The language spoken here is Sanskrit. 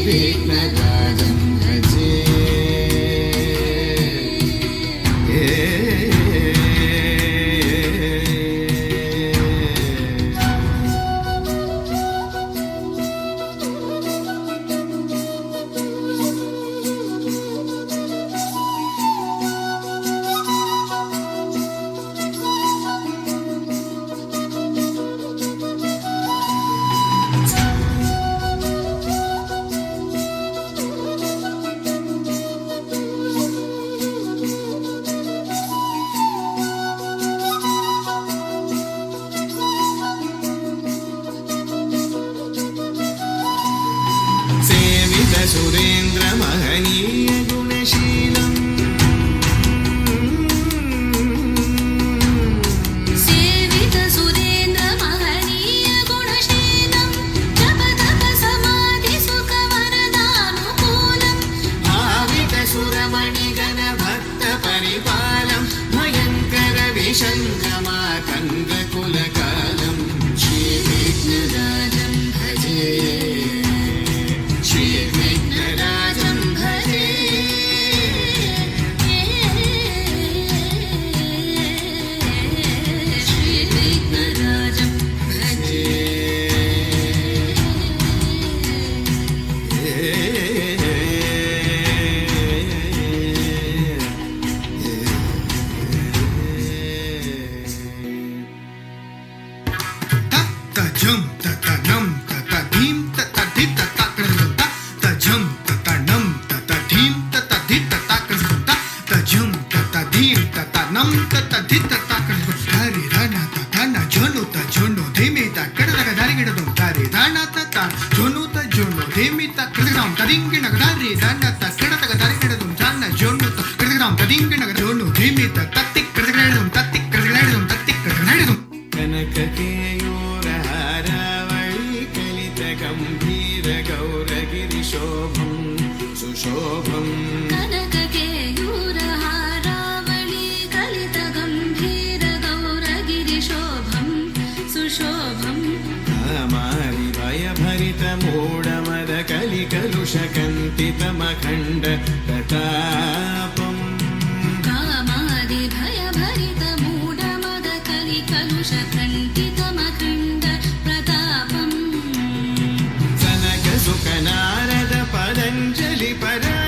श्रीविघ्नराजं भजे सुरेन्द्र महनीय गुणशीलम् सेवित सुरेन्द्र महनीय गुणशीलम् जप तप समाधि सुख वरदानुकूलम् भावित सुरमणिगण भक्त परिपालम् भयङ्कर विशङ्कमातङ्ग कुलकालम् श्रीविघ्नराजं भजे श्रीविघ्नराजं भजे श्रीविघ्नराजं भजे तजं ततनं ततधीं ततधि तताकृता तजं ततनं ततधीं ततधि तताकृता तजं ततधीं ततनं ततधि तताकृता हरि राना ततना जोनु तजोनु धीमी तकड़दग दारिगिडदुं तारि राना तता जोनु तजोनु धीमी तकड़दगदां तदिंगिनग दारि राना तकड़दग दारिगिडदुं ताना जोनु तकड़दगदां तदिंगिनग जोनु धीमी तत्ति कड़दगदारिदुं तत्ति कड़दगदारिदुं तत्ति कड़दगदारिदुं कनक केयूरहारावळि कलित गम्भीर गौरगिरिशोभं सुशोभम् कनक केयूरहारावळि कलित गम्भीर गौरगिरिशोभं सुशोभम् कामारि भयभरित मूढमद कलिकलुषकन्तितमखण्ड प्रतापम् कामादि भयभरित मूढमद कलिकलुषकण्टितमखण्ड प्रतापम् सनक सुख नारद पतञ्जलि परा